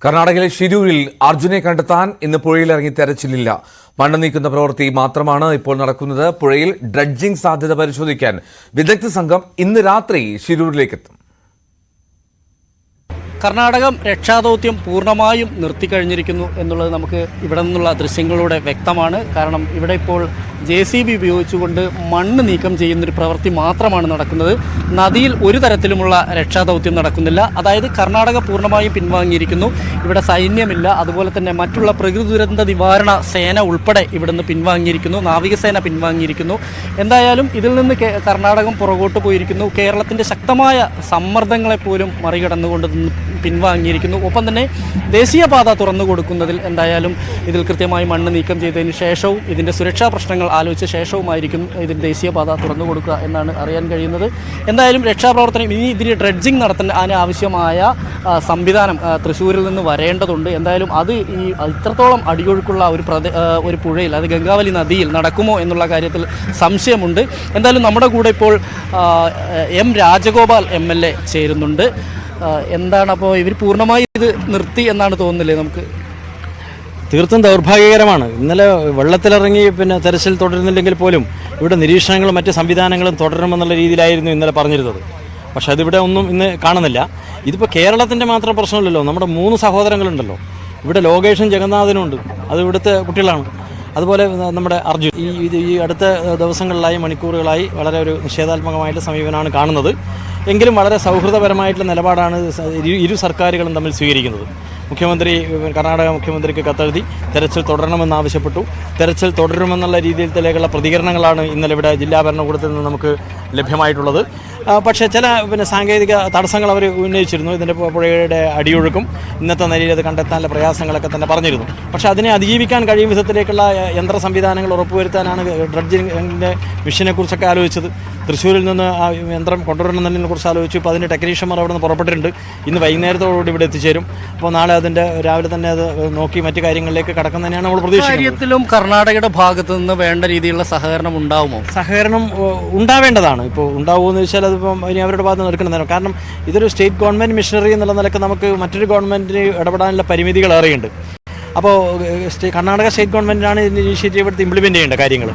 കർണാടകയിലെ ഷിരൂരിൽ അർജുനെ കണ്ടെത്താൻ ഇന്ന് പുഴയിലിറങ്ങി തെരച്ചിലില്ല. മണ്ണ് നീക്കുന്ന പ്രവൃത്തി മാത്രമാണ് ഇപ്പോൾ നടക്കുന്നത്. പുഴയിൽ ഡ്രഡ്ജിംഗ് സാധ്യത പരിശോധിക്കാൻ വിദഗ്ധ സംഘം ഇന്ന് രാത്രി ഷിരൂരിലേക്കെത്തും. കർണാടകം രക്ഷാദൗത്യം പൂർണ്ണമായും നിർത്തിക്കഴിഞ്ഞിരിക്കുന്നു എന്നുള്ളത് നമുക്ക് ഇവിടെ നിന്നുള്ള ദൃശ്യങ്ങളിലൂടെ വ്യക്തമാണ്. കാരണം ഇവിടെ ഇപ്പോൾ JCB ഉപയോഗിച്ചുകൊണ്ട് മണ്ണ് നീക്കം ചെയ്യുന്നൊരു പ്രവൃത്തി മാത്രമാണ് നടക്കുന്നത്. നദിയിൽ ഒരു തരത്തിലുമുള്ള രക്ഷാദൗത്യം നടക്കുന്നില്ല. അതായത് കർണാടക പൂർണ്ണമായും പിൻവാങ്ങിയിരിക്കുന്നു. ഇവിടെ സൈന്യമില്ല, അതുപോലെ തന്നെ മറ്റുള്ള പ്രകൃതി ദുരന്ത നിവാരണ സേന ഉൾപ്പെടെ ഇവിടുന്ന് പിൻവാങ്ങിയിരിക്കുന്നു. നാവികസേന പിൻവാങ്ങിയിരിക്കുന്നു. എന്തായാലും ഇതിൽ നിന്ന് കർണാടകം പുറകോട്ട് പോയിരിക്കുന്നു. കേരളത്തിൻ്റെ ശക്തമായ സമ്മർദ്ദങ്ങളെപ്പോലും മറികടന്നുകൊണ്ട് പിൻവാങ്ങിയിരിക്കുന്നു. ഒപ്പം തന്നെ ദേശീയപാത തുറന്നു കൊടുക്കുന്നതിൽ എന്തായാലും ഇതിൽ കൃത്യമായി മണ്ണ് നീക്കം ചെയ്തതിന് ശേഷവും ഇതിൻ്റെ സുരക്ഷാ പ്രശ്നങ്ങൾ ആലോചിച്ച ശേഷവുമായിരിക്കും ഇതിന് ദേശീയപാത തുറന്നു കൊടുക്കുക എന്നാണ് അറിയാൻ കഴിയുന്നത്. എന്തായാലും രക്ഷാപ്രവർത്തനം ഇനി ഇതിന് ഡ്രഡ്ജിംഗ് നടത്താൻ ആവശ്യമായ സംവിധാനം തൃശ്ശൂരിൽ നിന്ന് വരേണ്ടതുണ്ട്. എന്തായാലും അത് ഇത്രത്തോളം അടിയൊഴുക്കുള്ള ഒരു പുഴയിൽ, അത് ഗംഗാവലി നദിയിൽ നടക്കുമോ എന്നുള്ള കാര്യത്തിൽ സംശയമുണ്ട്. എന്തായാലും നമ്മുടെ കൂടെ ഇപ്പോൾ M. രാജഗോപാൽ MLA ചേരുന്നുണ്ട്. എന്താണ് അപ്പോൾ ഇവർ പൂർണ്ണമായി ഇത് നിർത്തി എന്നാണ് തോന്നുന്നില്ലേ നമുക്ക്? തീർത്തും ദൗർഭാഗ്യകരമാണ്. ഇന്നലെ വെള്ളത്തിലിറങ്ങി തെരച്ചിൽ തുടരുന്നില്ലെങ്കിൽ പോലും ഇവിടെ നിരീക്ഷണങ്ങളും മറ്റ് സംവിധാനങ്ങളും തുടരണമെന്നുള്ള രീതിയിലായിരുന്നു ഇന്നലെ പറഞ്ഞിരുന്നത്. പക്ഷേ അതിവിടെ ഒന്നും ഇന്ന് കാണുന്നില്ല. ഇതിപ്പോൾ കേരളത്തിൻ്റെ മാത്രം പ്രശ്നമില്ലല്ലോ. നമ്മുടെ 3 സഹോദരങ്ങളുണ്ടല്ലോ. ഇവിടെ ലോകേഷും ജഗന്നാഥനും ഉണ്ട്, അത് ഇവിടുത്തെ കുട്ടികളാണ്. അതുപോലെ നമ്മുടെ അർജുൻ ഈ അടുത്ത ദിവസങ്ങളിലായി, മണിക്കൂറുകളായി വളരെ ഒരു നിഷേധാത്മകമായിട്ടുള്ള സമീപനമാണ് കാണുന്നത്. എങ്കിലും വളരെ സൗഹൃദപരമായിട്ടുള്ള നിലപാടാണ് ഇരു സർക്കാരുകളും തമ്മിൽ സ്വീകരിക്കുന്നത്. കർണാടക മുഖ്യമന്ത്രിക്ക് കത്തെഴുതി തെരച്ചിൽ തുടരണമെന്നാവശ്യപ്പെട്ടു. തെരച്ചിൽ തുടരുമെന്നുള്ള രീതിയിലേക്കുള്ള പ്രതികരണങ്ങളാണ് ഇന്നലെ ഇവിടെ ജില്ലാ ഭരണകൂടത്തിൽ നിന്ന് നമുക്ക് ലഭ്യമായിട്ടുള്ളത്. പക്ഷേ ചില സാങ്കേതിക തടസ്സങ്ങൾ അവർ ഉന്നയിച്ചിരുന്നു. ഇതിൻ്റെ പുഴയുടെ അടിയൊഴുക്കും ഇന്നത്തെ നിലയിൽ അത് കണ്ടെത്താനുള്ള പ്രയാസങ്ങളൊക്കെ തന്നെ പറഞ്ഞിരുന്നു. പക്ഷേ അതിനെ അതിജീവിക്കാൻ കഴിയും വിധത്തിലേക്കുള്ള യന്ത്ര സംവിധാനങ്ങൾ ഉറപ്പുവരുത്താനാണ് ഡ്രഡ്ജിങ്ങിൻ്റെ മിഷനെക്കുറിച്ചൊക്കെ ആലോചിച്ചത്. തൃശ്ശൂരിൽ നിന്ന് ആ യന്ത്രം കൊണ്ടുവരണമെന്നതിനെ കുറിച്ച് ആലോചിച്ചു. ഇപ്പോൾ അതിൻ്റെ ടെക്നീഷ്യന്മാർ അവിടെ നിന്ന് പുറപ്പെട്ടിട്ടുണ്ട്. ഇന്ന് വൈകുന്നേരത്തോടുകൂടി ഇവിടെ എത്തിച്ചേരും. അപ്പോൾ നാളെ അതിൻ്റെ രാവിലെ തന്നെ അത് നോക്കി മറ്റു കാര്യങ്ങളിലേക്ക് കടക്കുന്ന തന്നെയാണ് നമ്മൾ പ്രതീക്ഷിക്കുന്നത്. കാര്യത്തിലും കർണാടകയുടെ ഭാഗത്തു നിന്ന് വേണ്ട രീതിയിലുള്ള സഹകരണം ഉണ്ടാവുമോ? സഹകരണം ഉണ്ടാവേണ്ടതാണ്. ഇപ്പോൾ ഉണ്ടാവുമെന്ന് വെച്ചാൽ അതിപ്പം ഇനി അവരുടെ ഭാഗത്ത് നിന്ന് എടുക്കണം. കാരണം ഇതൊരു സ്റ്റേറ്റ് ഗവൺമെൻറ് മിഷനറി എന്നുള്ള നിലക്ക് നമുക്ക് മറ്റൊരു ഗവൺമെൻറ്റിന് ഇടപെടാനുള്ള പരിമിതികൾ ഏറെയുണ്ട്. അപ്പോൾ കർണാടക സ്റ്റേറ്റ് ഗവൺമെൻറ്റിനാണ് ഇതിൻ്റെ ഇനീഷ്യേറ്റീവ് എടുത്ത് ഇംപ്ലിമെൻറ്റ് ചെയ്യേണ്ട കാര്യങ്ങൾ.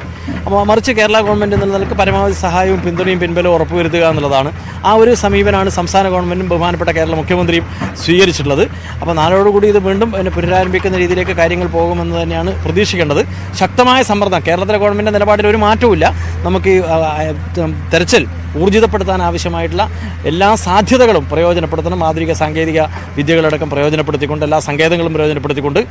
അപ്പോൾ മറിച്ച് കേരള ഗവൺമെൻറ് എന്നുള്ള നിലക്ക് പരമാവധി സഹായവും പിന്തുണയും പിൻബലവും ഉറപ്പുവരുത്തുക എന്നുള്ളതാണ്. ആ ഒരു സമീപനമാണ് സംസ്ഥാന ഗവൺമെൻറ്റും ബഹുമാനപ്പെട്ട കേരള മുഖ്യമന്ത്രിയും സ്വീകരിച്ചിട്ടുള്ളത്. അപ്പോൾ നാളോടുകൂടി ഇത് വീണ്ടും പുനരാരംഭിക്കുന്ന രീതിയിലേക്ക് കാര്യങ്ങൾ പോകുമെന്ന് തന്നെയാണ് പ്രതീക്ഷിക്കേണ്ടത്. ശക്തമായ സമ്മർദ്ദം, കേരളത്തിലെ ഗവൺമെൻറ് നിലപാടിൽ ഒരു മാറ്റവുമില്ല. നമുക്ക് തെരച്ചിൽ ഊർജിതപ്പെടുത്താൻ ആവശ്യമായിട്ടുള്ള എല്ലാ സാധ്യതകളും പ്രയോജനപ്പെടുത്തണം. ആധുനിക സാങ്കേതിക വിദ്യകളടക്കം പ്രയോജനപ്പെടുത്തിക്കൊണ്ട്, എല്ലാ സങ്കേതങ്ങളും പ്രയോജനപ്പെടുത്തിക്കൊണ്ട്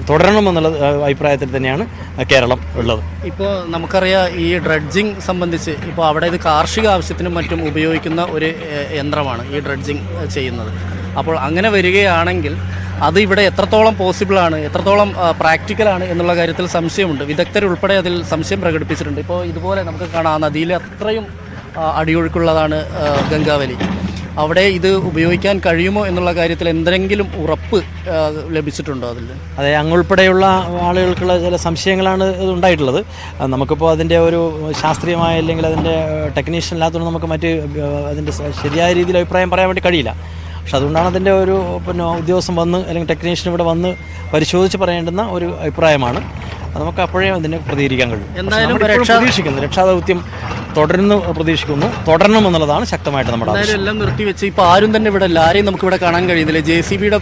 തുടരണമെന്നുള്ള അഭിപ്രായത്തിൽ തന്നെയാണ് കേരളം ഉള്ളത്. ഇപ്പോൾ നമുക്കറിയാം, ഈ ഡ്രഡ്ജിങ് സംബന്ധിച്ച് ഇപ്പോൾ അവിടെ ഇത് കാർഷിക ആവശ്യത്തിനും മറ്റും ഉപയോഗിക്കുന്ന ഒരു യന്ത്രമാണ് ഈ ഡ്രഡ്ജിങ് ചെയ്യുന്നത്. അപ്പോൾ അങ്ങനെ വരികയാണെങ്കിൽ അത് ഇവിടെ എത്രത്തോളം പോസിബിളാണ്, എത്രത്തോളം പ്രാക്ടിക്കലാണ് എന്നുള്ള കാര്യത്തിൽ സംശയമുണ്ട്. വിദഗ്ധരുൾപ്പെടെ അതിൽ സംശയം പ്രകടിപ്പിച്ചിട്ടുണ്ട്. ഇപ്പോൾ ഇതുപോലെ നമുക്ക് കാണാം, നദിയിൽ അത്രയും അടിയൊഴുക്കുള്ളതാണ് ഗംഗാവലി. അവിടെ ഇത് ഉപയോഗിക്കാൻ കഴിയുമോ എന്നുള്ള കാര്യത്തിൽ എന്തെങ്കിലും ഉറപ്പ് ലഭിച്ചിട്ടുണ്ടോ അതിൽ? അതെ, അങ്ങുൾപ്പെടെയുള്ള ആളുകൾക്കുള്ള ചില സംശയങ്ങളാണ് ഉണ്ടായിട്ടുള്ളത്. നമുക്കിപ്പോൾ അതിൻ്റെ ഒരു ശാസ്ത്രീയമായ അല്ലെങ്കിൽ അതിൻ്റെ ടെക്നീഷ്യൻ ഇല്ലാത്തതുകൊണ്ട് നമുക്ക് അതിൻ്റെ ശരിയായ രീതിയിൽ അഭിപ്രായം പറയാൻ വേണ്ടി കഴിയില്ല. പക്ഷെ അതുകൊണ്ടാണ് അതിൻ്റെ ഒരു ഉദ്യോഗസ്ഥൻ വന്ന് അല്ലെങ്കിൽ ടെക്നീഷ്യൻ ഇവിടെ വന്ന് പരിശോധിച്ച് പറയേണ്ടുന്ന ഒരു അഭിപ്രായമാണ്. അത് നമുക്ക് അപ്പോഴേ അതിനെ പ്രതികരിക്കാൻ കഴിയും. എന്തായാലും പ്രതീക്ഷിക്കുന്നു, രക്ഷാദൗത്യം പ്രതീക്ഷിക്കുന്നു, തുടരണമെന്നുള്ളതാണ് ശക്തമായിട്ട് നമ്മുടെ എല്ലാം നിർത്തിവെച്ച് ഇപ്പോൾ ആരും തന്നെ ഇവിടെ ആരെയും നമുക്കിവിടെ കാണാൻ കഴിയുന്നില്ല. JCBയുടെ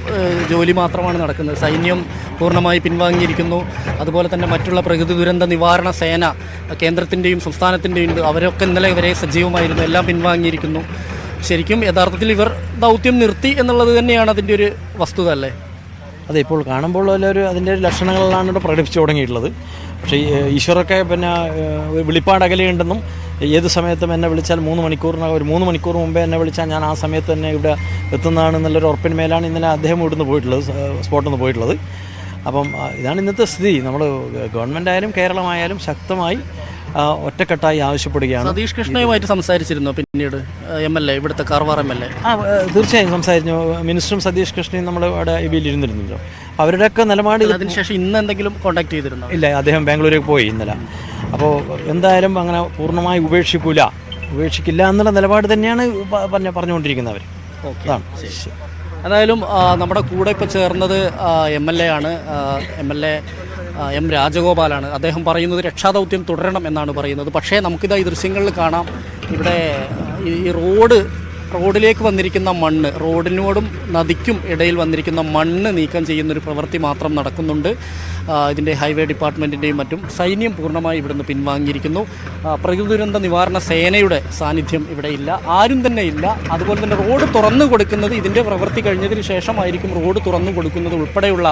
ജോലി മാത്രമാണ് നടക്കുന്നത്. സൈന്യം പൂർണ്ണമായി പിൻവാങ്ങിയിരിക്കുന്നു. അതുപോലെ തന്നെ മറ്റുള്ള പ്രകൃതി ദുരന്ത നിവാരണ സേന കേന്ദ്രത്തിൻ്റെയും സംസ്ഥാനത്തിൻ്റെയും അവരൊക്കെ ഇന്നലെ വരെ സജീവമായിരുന്നു, എല്ലാം പിൻവാങ്ങിയിരിക്കുന്നു. ശരിക്കും യഥാർത്ഥത്തിൽ ഇവർ ദൗത്യം നിർത്തി എന്നുള്ളത് തന്നെയാണ് അതിൻ്റെ ഒരു വസ്തുത അല്ലേ? അതെ, ഇപ്പോൾ കാണുമ്പോൾ അതിൻ്റെ ഒരു ലക്ഷണങ്ങളിലാണ് ഇവിടെ പ്രകടിപ്പിച്ചു തുടങ്ങിയിട്ടുള്ളത്. പക്ഷേ ഈശ്വരൊക്കെ വിളിപ്പാട് അകലെയുണ്ടെന്നും ഏത് സമയത്തും എന്നെ വിളിച്ചാൽ 3 മണിക്കൂർ മുമ്പേ എന്നെ വിളിച്ചാൽ ഞാൻ ആ സമയത്ത് തന്നെ ഇവിടെ എത്തുന്നതാണെന്നുള്ളൊരു ഉറപ്പിന്മേലാണ് ഇന്നലെ അദ്ദേഹം ഇവിടുന്ന് പോയിട്ടുള്ളത്, സ്പോട്ടിൽ നിന്ന് പോയിട്ടുള്ളത്. അപ്പം ഇതാണ് ഇന്നത്തെ സ്ഥിതി. നമ്മൾ ഗവൺമെൻറ് ആയാലും കേരളമായാലും ശക്തമായി ഒറ്റക്കെട്ടായി ആവശ്യപ്പെടുകയാണ്. സതീഷ് കൃഷ്ണയുമായിട്ട് സംസാരിച്ചിരുന്നു പിന്നീട് MLA, ഇവിടുത്തെ കാർവാർ MLA? തീർച്ചയായും സംസാരിച്ചു. മിനിസ്റ്ററും സതീഷ് കൃഷ്ണയും നമ്മൾ അവിടെ ഇവയിൽ ഇരുന്നിരുന്നല്ലോ. അവരുടെയൊക്കെ നിലപാട് അതിനുശേഷം ഇന്ന് എന്തെങ്കിലും കോൺടാക്ട് ചെയ്തിരുന്നു? ഇല്ല, അദ്ദേഹം ബാംഗ്ലൂരേക്ക് പോയി ഇന്നലെ. അപ്പോൾ എന്തായാലും അങ്ങനെ പൂർണ്ണമായി ഉപേക്ഷിക്കില്ല എന്നുള്ള നിലപാട് തന്നെയാണ് പറഞ്ഞുകൊണ്ടിരിക്കുന്നവർ. ഓക്കെ, അതാണ്. എന്തായാലും നമ്മുടെ കൂടെ ഇപ്പോൾ ചേർന്നത് MLA ആണ്, MLA എം രാജഗോപാലാണ്. അദ്ദേഹം പറയുന്നത് രക്ഷാദൗത്യം തുടരണം എന്നാണ് പറയുന്നത്. പക്ഷേ നമുക്കിതാ ഈ ദൃശ്യങ്ങളിൽ കാണാം, ഇവിടെ ഈ റോഡിലേക്ക് വന്നിരിക്കുന്ന മണ്ണ്, റോഡിനോടും നദിക്കും ഇടയിൽ വന്നിരിക്കുന്ന മണ്ണ് നീക്കം ചെയ്യുന്നൊരു പ്രവൃത്തി മാത്രം നടക്കുന്നുണ്ട്. ഇതിൻ്റെ ഹൈവേ ഡിപ്പാർട്ട്മെൻറ്റിൻ്റെയും മറ്റും സൈന്യം പൂർണ്ണമായി ഇവിടുന്ന് പിൻവാങ്ങിയിരിക്കുന്നു. പ്രകൃതി ദുരന്ത നിവാരണ സേനയുടെ സാന്നിധ്യം ഇവിടെ ഇല്ല, ആരും തന്നെ ഇല്ല. അതുപോലെ തന്നെ റോഡ് തുറന്നു കൊടുക്കുന്നത് ഇതിൻ്റെ പ്രവൃത്തി കഴിഞ്ഞതിന് ശേഷമായിരിക്കും റോഡ് തുറന്നു കൊടുക്കുന്നത് ഉൾപ്പെടെയുള്ള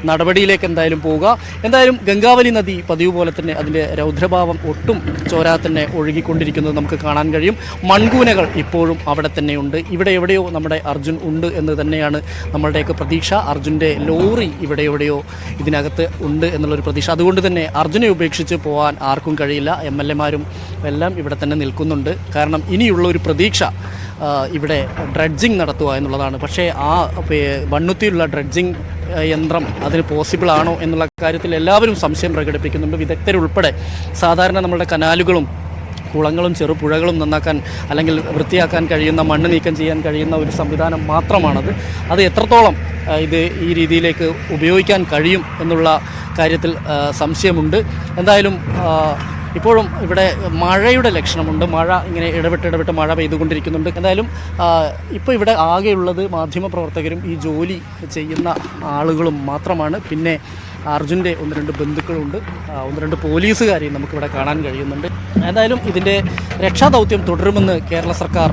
നടപടിയിലേക്ക് എന്തായാലും പോവുക. എന്തായാലും ഗംഗാവലി നദി പതിവ് പോലെ തന്നെ അതിൻ്റെ രൗദ്രഭാവം ഒട്ടും ചോരാതെ തന്നെ ഒഴുകിക്കൊണ്ടിരിക്കുന്നത് നമുക്ക് കാണാൻ കഴിയും. മൺകൂനകൾ ഇപ്പോഴും അവിടെ തന്നെയുണ്ട്. ഇവിടെ എവിടെയോ നമ്മുടെ അർജുൻ ഉണ്ട് എന്ന് തന്നെയാണ് നമ്മളുടെയൊക്കെ പ്രതീക്ഷ. അർജുൻ്റെ ലോറി ഇവിടെ എവിടെയോ ഇതിനകത്ത് ഉണ്ട് എന്നുള്ളൊരു പ്രതീക്ഷ. അതുകൊണ്ട് തന്നെ അർജുനെ ഉപേക്ഷിച്ച് പോകാൻ ആർക്കും കഴിയില്ല. MLA-മാരും എല്ലാം ഇവിടെ തന്നെ നിൽക്കുന്നുണ്ട്. കാരണം ഇനിയുള്ള ഒരു പ്രതീക്ഷ ഇവിടെ ഡ്രഡ്ജിങ് നടത്തുക എന്നുള്ളതാണ്. പക്ഷേ ആ വണ്ണുത്തിയുള്ള ഡ്രഡ്ജിങ് യന്ത്രം അതിന് പോസിബിൾ ആണോ എന്നുള്ള കാര്യത്തിൽ എല്ലാവരും സംശയം പ്രകടിപ്പിക്കുന്നുണ്ട്, വിദഗ്ധരുൾപ്പെടെ. സാധാരണ നമ്മളുടെ കനാലുകളും കുളങ്ങളും ചെറുപുഴകളും നന്നാക്കാൻ അല്ലെങ്കിൽ വൃത്തിയാക്കാൻ കഴിയുന്ന, മണ്ണ് നീക്കം ചെയ്യാൻ കഴിയുന്ന ഒരു സംവിധാനം മാത്രമാണത്. അത് എത്രത്തോളം ഇത് ഈ രീതിയിലേക്ക് ഉപയോഗിക്കാൻ കഴിയും എന്നുള്ള കാര്യത്തിൽ സംശയമുണ്ട്. എന്തായാലും ഇപ്പോഴും ഇവിടെ മഴയുടെ ലക്ഷണമുണ്ട്. മഴ ഇങ്ങനെ ഇടവിട്ട് മഴ പെയ്തുകൊണ്ടിരിക്കുന്നുണ്ട്. എന്തായാലും ഇപ്പോൾ ഇവിടെ ആകെയുള്ളത് മാധ്യമപ്രവർത്തകരും ഈ ജോലി ചെയ്യുന്ന ആളുകളും മാത്രമാണ്. പിന്നെ അർജുൻ്റെ 1-2 ബന്ധുക്കളുണ്ട്, 1-2 പോലീസുകാരെയും നമുക്കിവിടെ കാണാൻ കഴിയുന്നുണ്ട്. എന്തായാലും ഇതിൻ്റെ രക്ഷാദൗത്യം തുടരുമെന്ന് കേരള സർക്കാർ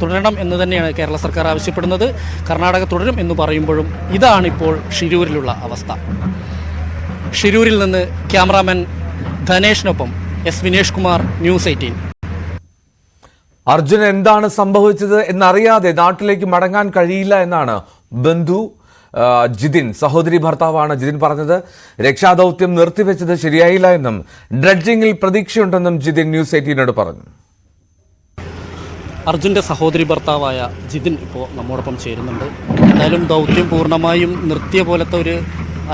തുടരണം എന്ന് തന്നെയാണ് കേരള സർക്കാർ ആവശ്യപ്പെടുന്നത്. കർണാടക തുടരും എന്ന് പറയുമ്പോഴും ഇതാണിപ്പോൾ ഷിരൂരിലുള്ള അവസ്ഥ. ഷിരൂരിൽ നിന്ന് ക്യാമറാമാൻ ധനേഷിനൊപ്പം എസ് വിനേഷ് കുമാർ, News 18. അർജുൻ എന്താണ് സംഭവിച്ചത് എന്നറിയാതെ നാട്ടിലേക്ക് മടങ്ങാൻ കഴിയില്ല എന്നാണ് ബന്ധു ജിതിൻ, സഹോദരി ഭർത്താവാണ് ജിതിൻ പറഞ്ഞത്. രക്ഷാദൗത്യം നിർത്തിവെച്ചത് ശരിയായില്ല എന്നും ഡ്രഡ്ജിങ്ങിൽ പ്രതീക്ഷയുണ്ടെന്നും ജിതിൻ News 18 പറഞ്ഞു. അർജുൻ്റെ സഹോദരി ഭർത്താവായ ജിതിൻ ഇപ്പോൾ നമ്മോടൊപ്പം ചേരുന്നുണ്ട്. എന്തായാലും ദൗത്യം പൂർണ്ണമായും നിർത്തിയ പോലത്തെ ഒരു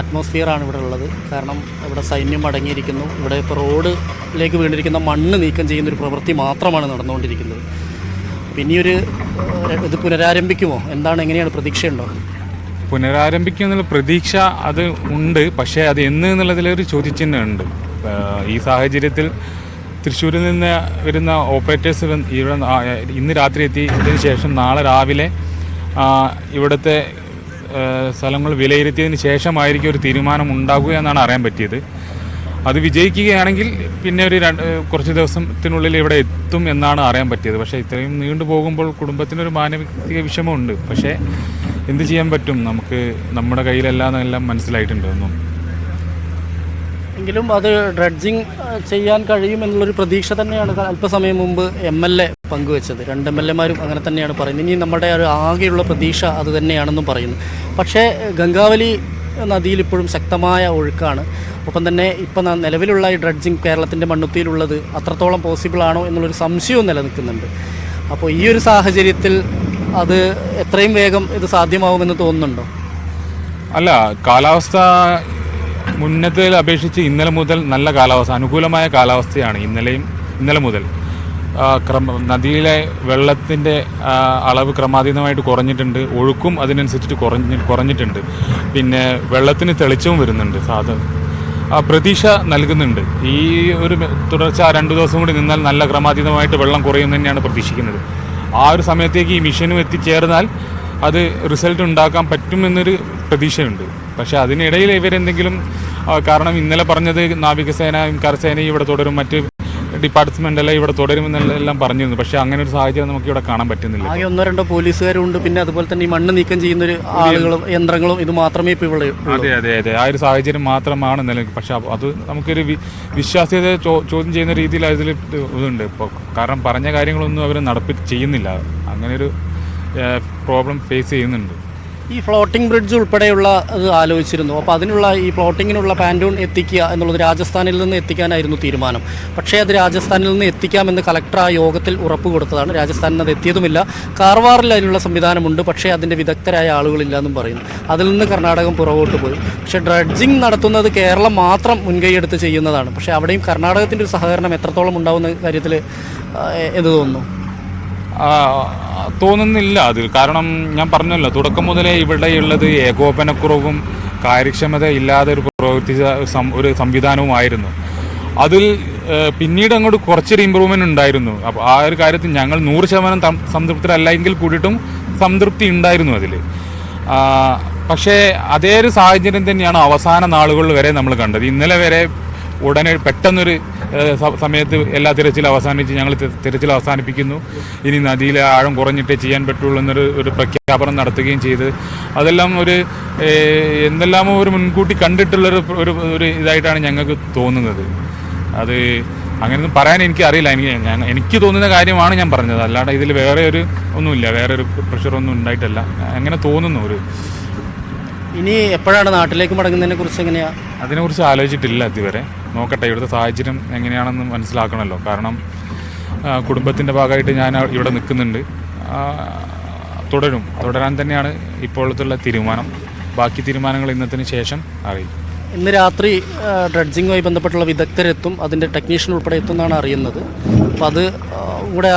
അറ്റ്മോസ്ഫിയറാണ് ഇവിടെ ഉള്ളത്. കാരണം ഇവിടെ സൈന്യം അടങ്ങിയിരിക്കുന്നു. ഇവിടെ ഇപ്പോൾ റോഡിലേക്ക് വീണിരിക്കുന്ന മണ്ണ് നീക്കം ചെയ്യുന്നൊരു പ്രവൃത്തി മാത്രമാണ് നടന്നുകൊണ്ടിരിക്കുന്നത്. പിന്നെയൊരു ഇത് പുനരാരംഭിക്കുമോ, എന്താണ്, എങ്ങനെയാണ്, പ്രതീക്ഷയുണ്ടോ? പുനരാരംഭിക്കും എന്നുള്ള പ്രതീക്ഷ അത് ഉണ്ട്. പക്ഷേ അത് എന്ന് എന്നുള്ളതിലൊരു ചോദ്യചിഹ്നം ഉണ്ട്. ഈ സാഹചര്യത്തിൽ തൃശ്ശൂരിൽ നിന്ന് വരുന്ന ഓപ്പറേറ്റേഴ്സ് ഇവിടെ ഇന്ന് രാത്രി എത്തിയതിന് ശേഷം നാളെ രാവിലെ ഇവിടുത്തെ സ്ഥലങ്ങൾ വിലയിരുത്തിയതിന് ശേഷമായിരിക്കും ഒരു തീരുമാനം ഉണ്ടാകുക എന്നാണ് അറിയാൻ പറ്റിയത്. അത് വിജയിക്കുകയാണെങ്കിൽ പിന്നെ ഒരു കുറച്ച് ദിവസത്തിനുള്ളിൽ ഇവിടെ എത്തും എന്നാണ് അറിയാൻ പറ്റിയത്. പക്ഷേ ഇത്രയും നീണ്ടു പോകുമ്പോൾ കുടുംബത്തിനൊരു മാനസിക വിഷമമുണ്ട്. പക്ഷേ എന്ത് ചെയ്യാൻ പറ്റും, നമുക്ക് നമ്മുടെ കയ്യിലല്ലാന്നെല്ലാം മനസ്സിലായിട്ടുണ്ട്. ഒന്നും എങ്കിലും അത് ഡ്രഡ്ജിങ് ചെയ്യാൻ കഴിയുമെന്നുള്ളൊരു പ്രതീക്ഷ തന്നെയാണ് അല്പസമയം മുമ്പ് MLA പങ്കുവെച്ചത്. 2 MLA-മാരും അങ്ങനെ തന്നെയാണ് പറയുന്നത്. ഇനി നമ്മുടെ ഒരു ആകെയുള്ള പ്രതീക്ഷ അത് തന്നെയാണെന്നും പറയുന്നു. പക്ഷേ ഗംഗാവലി നദിയിൽ ഇപ്പോഴും ശക്തമായ ഒഴുക്കാണ്. ഒപ്പം തന്നെ ഇപ്പം നിലവിലുള്ള ഈ ഡ്രഡ്ജിങ് കേരളത്തിൻ്റെ മണ്ണുത്തിയിലുള്ളത് അത്രത്തോളം പോസിബിൾ ആണോ എന്നുള്ളൊരു സംശയവും നിലനിൽക്കുന്നുണ്ട്. അപ്പോൾ ഈ ഒരു സാഹചര്യത്തിൽ അത് എത്രയും വേഗം ഇത് സാധ്യമാവുമെന്ന് തോന്നുന്നുണ്ടോ? അല്ല, കാലാവസ്ഥ മുന്നത്തെ അപേക്ഷിച്ച് ഇന്നലെ മുതൽ നല്ല കാലാവസ്ഥ, അനുകൂലമായ കാലാവസ്ഥയാണ്. ഇന്നലെ മുതൽ നദിയിലെ വെള്ളത്തിൻ്റെ അളവ് ക്രമാതീതമായിട്ട് കുറഞ്ഞിട്ടുണ്ട്. ഒഴുക്കും അതിനനുസരിച്ചിട്ട് കുറഞ്ഞിട്ടുണ്ട്. പിന്നെ വെള്ളത്തിന് തെളിച്ചവും വരുന്നുണ്ട്. പ്രതീക്ഷ നൽകുന്നുണ്ട്. ഈ ഒരു തുടർച്ച 2 ദിവസം കൂടി നിന്നാൽ നല്ല ക്രമാതീതമായിട്ട് വെള്ളം കുറയുമെന്ന് തന്നെയാണ് പ്രതീക്ഷിക്കുന്നത്. ആ ഒരു സമയത്തേക്ക് ഈ മിഷനും എത്തിച്ചേർന്നാൽ അത് റിസൾട്ട് ഉണ്ടാക്കാൻ പറ്റുമെന്നൊരു പ്രതീക്ഷയുണ്ട്. പക്ഷേ അതിനിടയിൽ ഇവരെന്തെങ്കിലും, കാരണം ഇന്നലെ പറഞ്ഞത് നാവികസേനയും കരസേനയും ഇവിടെ തുടരും, മറ്റ് ഡിപ്പാർട്ട്മെൻ്റെല്ലാം ഇവിടെ തുടരുമെന്നെല്ലാം പറഞ്ഞിരുന്നു. പക്ഷേ അങ്ങനെ ഒരു സാഹചര്യം നമുക്ക് ഇവിടെ കാണാൻ പറ്റുന്നില്ല. ആകെ 1-2 പോലീസുകാരുണ്ട്. പിന്നെ അതുപോലെ തന്നെ ഈ മണ്ണ് നീക്കം ചെയ്യുന്ന ആളുകളും യന്ത്രങ്ങളും ഇത് മാത്രമേ ഇപ്പോൾ ഇവിടെ. അതെ, ആ ഒരു സാഹചര്യം മാത്രമാണ് നിലനിൽക്കുന്നത്. പക്ഷെ അത് നമുക്കൊരു വിശ്വാസ്യത ചോദ്യം ചെയ്യുന്ന രീതിയിൽ അതിൽ ഇതുണ്ട് ഇപ്പോൾ. കാരണം പറഞ്ഞ കാര്യങ്ങളൊന്നും അവർ ചെയ്യുന്നില്ല. അങ്ങനെ ഒരു പ്രോബ്ലം ഫേസ് ചെയ്യുന്നുണ്ട്. ഈ ഫ്ലോട്ടിംഗ് ബ്രിഡ്ജ് ഉൾപ്പെടെയുള്ള അത് ആലോചിച്ചിരുന്നു. അപ്പോൾ അതിനുള്ള ഈ ഫ്ലോട്ടിങ്ങിനുള്ള പാൻറ്റൂൺ എത്തിക്കുക എന്നുള്ളത് രാജസ്ഥാനിൽ നിന്ന് എത്തിക്കാനായിരുന്നു തീരുമാനം. പക്ഷേ അത് രാജസ്ഥാനിൽ നിന്ന് എത്തിക്കാമെന്ന് കളക്ടർ ആ യോഗത്തിൽ ഉറപ്പ് കൊടുത്തതാണ്. രാജസ്ഥാനിൽ അത് എത്തിയതുമില്ല. കാർവാറിൽ അതിനുള്ള സംവിധാനമുണ്ട്, പക്ഷേ അതിൻ്റെ വിദഗ്ധരായ ആളുകളില്ല എന്നും പറയുന്നു. അതിൽ നിന്ന് കർണാടകം പുറകോട്ട് പോയി. പക്ഷേ ഡ്രഡ്ജിങ് നടത്തുന്നത് കേരളം മാത്രം മുൻകൈയെടുത്ത് ചെയ്യുന്നതാണ്. പക്ഷേ അവിടെയും കർണാടകത്തിൻ്റെ ഒരു സഹകരണം എത്രത്തോളം ഉണ്ടാവുന്ന കാര്യത്തിൽ എന്ത് തോന്നുന്നു? തോന്നുന്നില്ല അത്. കാരണം ഞാൻ പറഞ്ഞല്ലോ, തുടക്കം മുതലേ ഇവിടെയുള്ളത് ഏകോപനക്കുറവും കാര്യക്ഷമത ഇല്ലാതെ ഒരു സംവിധാനവുമായിരുന്നു. അതിൽ പിന്നീട് അങ്ങോട്ട് കുറച്ചൊരു ഇമ്പ്രൂവ്മെന്റ് ഉണ്ടായിരുന്നു. അപ്പോൾ ആ ഒരു കാര്യത്തിൽ ഞങ്ങൾ 100% സംതൃപ്തരല്ലെങ്കിൽ കൂടിയിട്ടും സംതൃപ്തി ഉണ്ടായിരുന്നു അതിൽ. പക്ഷേ അതേ ഒരു സാഹചര്യം തന്നെയാണ് അവസാന നാളുകളിൽ വരെ നമ്മൾ കണ്ടത്. ഇന്നലെ വരെ ഉടനെ പെട്ടെന്നൊരു സമയത്ത് എല്ലാ തിരച്ചിലും അവസാനിച്ച് ഞങ്ങൾ തിരച്ചിൽ അവസാനിപ്പിക്കുന്നു, ഇനി നദിയിലെ ആഴം കുറഞ്ഞിട്ടേ ചെയ്യാൻ പറ്റുള്ളൂ എന്നൊരു പ്രഖ്യാപനം നടത്തുകയും ചെയ്ത് അതെല്ലാം എന്തെല്ലാമോ ഒരു മുൻകൂട്ടി കണ്ടിട്ടുള്ളൊരു ഒരു ഇതായിട്ടാണ് ഞങ്ങൾക്ക് തോന്നുന്നത്. അത് അങ്ങനെയൊന്നും പറയാൻ എനിക്കറിയില്ല. എനിക്ക് തോന്നുന്ന കാര്യമാണ് ഞാൻ പറഞ്ഞത്, അല്ലാതെ ഇതിൽ വേറെ ഒന്നുമില്ല, വേറെ ഒരു പ്രഷറൊന്നും ഉണ്ടായിട്ടല്ല. അങ്ങനെ തോന്നുന്നു. ഇനി എപ്പോഴാണ് നാട്ടിലേക്ക് മടങ്ങുന്നതിനെ കുറിച്ച് എങ്ങനെയാണ്? അതിനെക്കുറിച്ച് ആലോചിച്ചിട്ടില്ല ഇതുവരെ. നോക്കട്ടെ, ഇവിടുത്തെ സാഹചര്യം എങ്ങനെയാണെന്ന് മനസ്സിലാക്കണമല്ലോ. കാരണം കുടുംബത്തിൻ്റെ ഭാഗമായിട്ട് ഞാൻ ഇവിടെ നിൽക്കുന്നുണ്ട്. തുടരാൻ തന്നെയാണ് ഇപ്പോഴത്തുള്ള തീരുമാനം. ബാക്കി തീരുമാനങ്ങൾ ഇന്നത്തിന് ശേഷം അറിയിക്കും. ഇന്ന് രാത്രി ഡ്രഡ്ജിങ്ങുമായി ബന്ധപ്പെട്ടുള്ള വിദഗ്ധരെത്തും, അതിൻ്റെ ടെക്നീഷ്യൻ ഉൾപ്പെടെ എത്തും എന്നാണ് അറിയുന്നത്. അപ്പോൾ അത് കൂടെ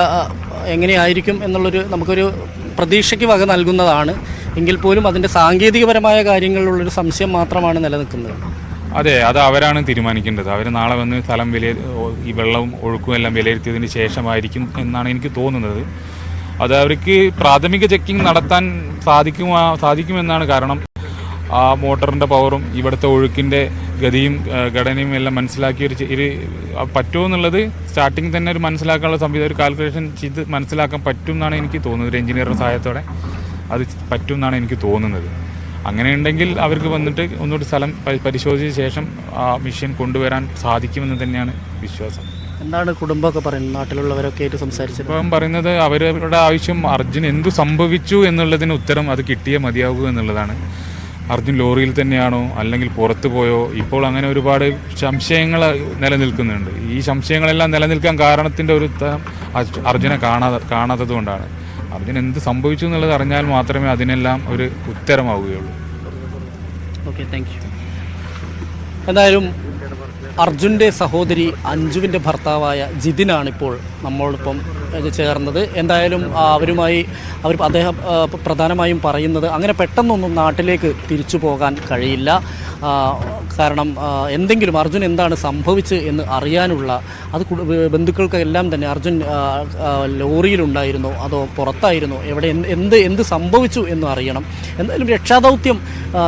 എങ്ങനെയായിരിക്കും എന്നുള്ളൊരു നമുക്കൊരു പ്രതീക്ഷയ്ക്ക് വക നൽകുന്നതാണ്. എങ്കിൽ പോലും അതിൻ്റെ സാങ്കേതികപരമായ കാര്യങ്ങളിലുള്ളൊരു സംശയം മാത്രമാണ് നിലനിൽക്കുന്നത്. അതെ, അത് അവരാണ് തീരുമാനിക്കേണ്ടത്. അവർ നാളെ വന്ന് സ്ഥലം ഈ വെള്ളവും ഒഴുക്കും എല്ലാം വിലയിരുത്തിയതിന് ശേഷമായിരിക്കും എന്നാണ് എനിക്ക് തോന്നുന്നത്. അത് അവർക്ക് പ്രാഥമിക ചെക്കിംഗ് നടത്താൻ സാധിക്കുമെന്നാണ്. കാരണം ആ മോട്ടറിൻ്റെ പവറും ഇവിടുത്തെ ഒഴുക്കിൻ്റെ ഗതിയും ഘടനയും എല്ലാം മനസ്സിലാക്കി പറ്റുമോ എന്നുള്ളത് സ്റ്റാർട്ടിങ് തന്നെ ഒരു മനസ്സിലാക്കാനുള്ള സംവിധാനം, ഒരു കാൽക്കുലേഷൻ ചെയ്ത് മനസ്സിലാക്കാൻ പറ്റും എന്നാണ് എനിക്ക് തോന്നുന്നത്. ഒരു എഞ്ചിനീയറുടെ സഹായത്തോടെ അത് പറ്റും എന്നാണ് എനിക്ക് തോന്നുന്നത്. അങ്ങനെയുണ്ടെങ്കിൽ അവർക്ക് വന്നിട്ട് ഒന്നുകൂടി സ്ഥലം പരിശോധിച്ച ശേഷം ആ മെഷീൻ കൊണ്ടുവരാൻ സാധിക്കുമെന്ന് തന്നെയാണ് വിശ്വാസം. എന്താണ് കുടുംബമൊക്കെ പറയുന്നത്? നാട്ടിലുള്ളവരൊക്കെ ആയിട്ട് സംസാരിച്ചത് ഇപ്പം പറയുന്നത് അവരുടെ ആവശ്യം അർജുൻ എന്തു സംഭവിച്ചു എന്നുള്ളതിന് ഉത്തരം അത് കിട്ടിയേ മതിയാകൂ എന്നുള്ളതാണ്. അർജുൻ ലോറിയിൽ തന്നെയാണോ അല്ലെങ്കിൽ പുറത്തു പോയോ? ഇപ്പോൾ അങ്ങനെ ഒരുപാട് സംശയങ്ങൾ നിലനിൽക്കുന്നുണ്ട്. ഈ സംശയങ്ങളെല്ലാം നിലനിൽക്കാൻ കാരണത്തിൻ്റെ ഒരു അർജുനെ കാണാത്തത് കൊണ്ടാണ്. അർജുൻ എന്ത് സംഭവിച്ചു എന്നുള്ളത് അറിഞ്ഞാൽ മാത്രമേ അതിനെല്ലാം ഒരു ഉത്തരമാവുകയുള്ളൂ. Okay, thank you. എന്തായാലും അർജുൻ്റെ സഹോദരി അഞ്ജുവിൻ്റെ ഭർത്താവായ ജിതിനാണിപ്പോൾ നമ്മളോടൊപ്പം ചേർന്നത്. എന്തായാലും അദ്ദേഹം പ്രധാനമായും പറയുന്നത് അങ്ങനെ പെട്ടെന്നൊന്നും നാട്ടിലേക്ക് തിരിച്ചു പോകാൻ കഴിയില്ല. കാരണം എന്തെങ്കിലും അർജുൻ എന്താണ് സംഭവിച്ച് എന്ന് അറിയാനുള്ള അത് ബന്ധുക്കൾക്കെല്ലാം തന്നെ അർജുൻ ലോറിയിലുണ്ടായിരുന്നോ അതോ പുറത്തായിരുന്നോ, എവിടെ എന്ത് സംഭവിച്ചു എന്ന് അറിയണം. എന്തായാലും രക്ഷാദൗത്യം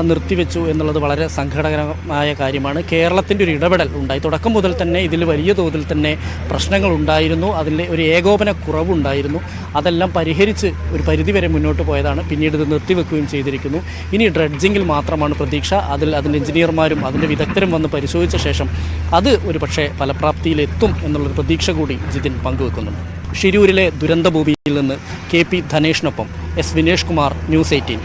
നിർത്തിവെച്ചു എന്നുള്ളത് വളരെ സങ്കടകരമായ കാര്യമാണ്. കേരളത്തിൻ്റെ ഒരു ഇടപെടൽ ഉണ്ടായി. തുടക്കം മുതൽ തന്നെ ഇതിൽ വലിയ തോതിൽ തന്നെ പ്രശ്നങ്ങളുണ്ടായിരുന്നു. അതിൽ ഒരു ഏകോപനക്കുറവുണ്ടായിരുന്നു. അതെല്ലാം പരിഹരിച്ച് ഒരു പരിധിവരെ മുന്നോട്ട് പോയതാണ്. പിന്നീട് ഇത് നിർത്തിവെക്കുകയും ചെയ്തിരിക്കുന്നു. ഇനി ഡ്രഡ്ജിങ്ങിൽ മാത്രമാണ് പ്രതീക്ഷ. അതിൻ്റെ എഞ്ചിനീയർമാരും അതിൻ്റെ വിദഗ്ധരും വന്ന് പരിശോധിച്ച ശേഷം അത് ഒരു പക്ഷേ ഫലപ്രാപ്തിയിലെത്തും എന്നുള്ളൊരു പ്രതീക്ഷ കൂടി ജിതിൻ പങ്കുവെക്കുന്നുണ്ട്. ഷിരൂരിലെ ദുരന്തഭൂമിയിൽ നിന്ന് KP ധനേഷിനൊപ്പം S Vinesh Kumar, News 18.